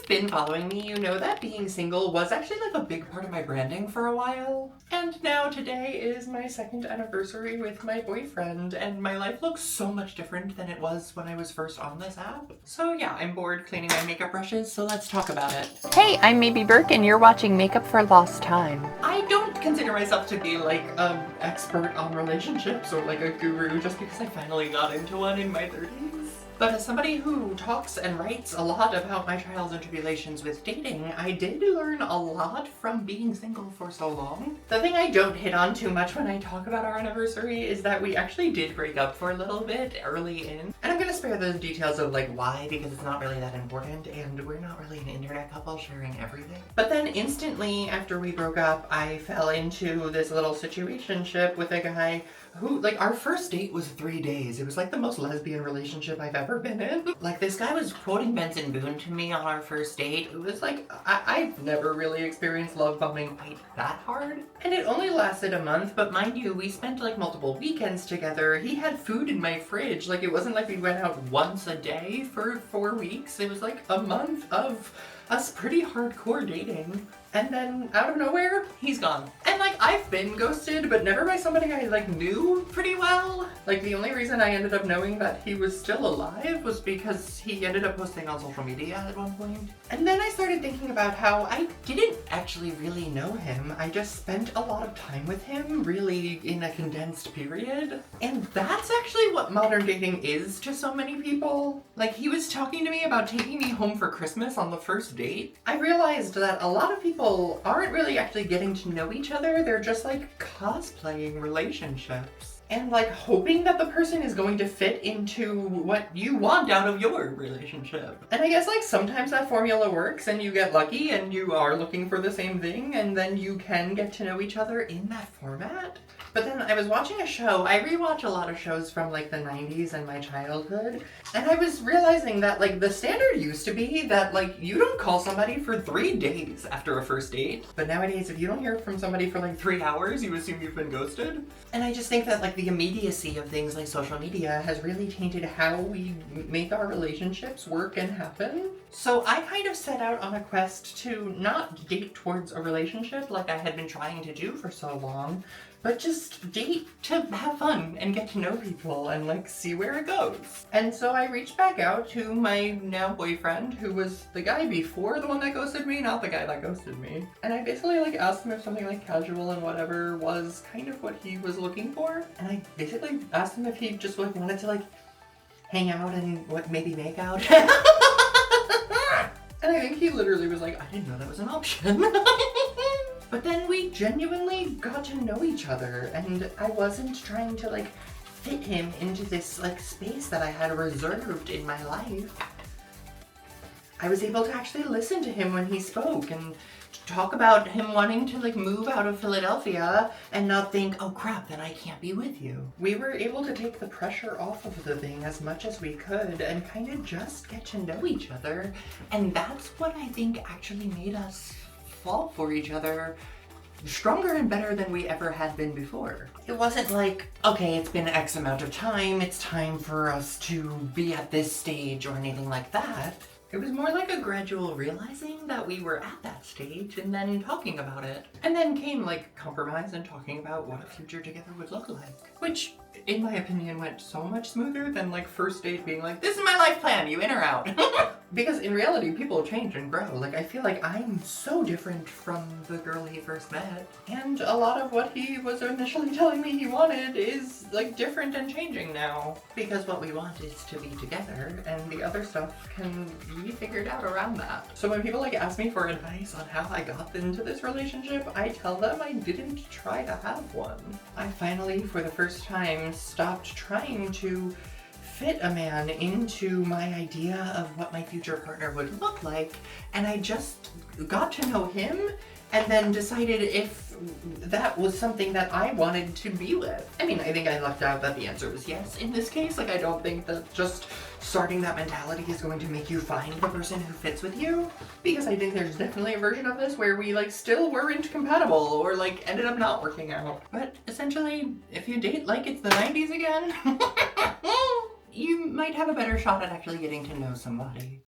you've been following me, you know that being single was actually like a big part of my branding for a while. And now today is my second anniversary with my boyfriend, and my life looks so much different than it was when I was first on this app. So yeah, I'm bored cleaning my makeup brushes, so let's talk about it. Hey, I'm maybe Burke and you're watching Makeup for Lost Time. I don't consider myself to be like an expert on relationships or like a guru just because I finally got into one in my 30s. But as somebody who talks and writes a lot about my trials and tribulations with dating, I did learn a lot from being single for so long. The thing I don't hit on too much when I talk about our anniversary is that we actually did break up for a little bit early in. And I'm gonna spare the details of like why, because it's not really that important and we're not really an internet couple sharing everything. But then instantly after we broke up, I fell into this little situationship with a guy who, like, our first date was 3 days. It was like the most lesbian relationship I've ever been in. Like, this guy was quoting Benson Boone to me on our first date. It was like, I've never really experienced love bombing quite that hard. And it only lasted a month, but mind you, we spent like multiple weekends together. He had food in my fridge. Like, it wasn't like we went out once a day for 4 weeks. It was like a month of us pretty hardcore dating. And then out of nowhere, he's gone. And like, I've been ghosted, but never by somebody I like knew pretty well. Like, the only reason I ended up knowing that he was still alive was because he ended up posting on social media at one point. And then I started thinking about how I didn't actually really know him. I just spent a lot of time with him, really in a condensed period. And that's actually what modern dating is to so many people. Like, he was talking to me about taking me home for Christmas on the first date. I realized that a lot of people aren't really actually getting to know each other. They're just like cosplaying relationships and like hoping that the person is going to fit into what you want out of your relationship. And I guess like sometimes that formula works and you get lucky and you are looking for the same thing and then you can get to know each other in that format. But then I was watching a show. I rewatch a lot of shows from like the 90s and my childhood. And I was realizing that like the standard used to be that like you don't call somebody for 3 days after a first date. But nowadays, if you don't hear from somebody for like 3 hours, you assume you've been ghosted. And I just think that like the immediacy of things like social media has really tainted how we make our relationships work and happen. So I kind of set out on a quest to not date towards a relationship like I had been trying to do for so long, but just date to have fun and get to know people and like see where it goes. And so I reached back out to my now boyfriend, who was the guy before the one that ghosted me, not the guy that ghosted me. And I basically like asked him if something like casual and whatever was kind of what he was looking for. And I basically asked him if he just like wanted to like hang out and what maybe make out. And I think he literally was like, I didn't know that was an option. But then we genuinely got to know each other, and I wasn't trying to like fit him into this like space that I had reserved in my life. I was able to actually listen to him when he spoke and talk about him wanting to like move out of Philadelphia and not think, oh crap, then I can't be with you. We were able to take the pressure off of the thing as much as we could and kind of just get to know each other. And that's what I think actually made us fall for each other stronger and better than we ever had been before. It wasn't like, okay, it's been X amount of time, it's time for us to be at this stage or anything like that. It was more like a gradual realizing that we were at that stage and then talking about it. And then came like compromise and talking about what a future together would look like. Which, in my opinion, went so much smoother than like first date being like, this is my life plan, you in or out? Because in reality, people change and grow. Like, I feel like I'm so different from the girl he first met. And a lot of what he was initially telling me he wanted is like different and changing now. Because what we want is to be together, and the other stuff can be figured out around that. So when people like ask me for advice on how I got into this relationship, I tell them I didn't try to have one. I finally, for the first time, stopped trying to fit a man into my idea of what my future partner would look like, and I just got to know him and then decided if that was something that I wanted to be with. I mean, I think I left out that the answer was yes in this case. Like, I don't think that just starting that mentality is going to make you find the person who fits with you, because I think there's definitely a version of this where we like still weren't compatible or like ended up not working out. But essentially, if you date like it's the 90s again, you might have a better shot at actually getting to know somebody.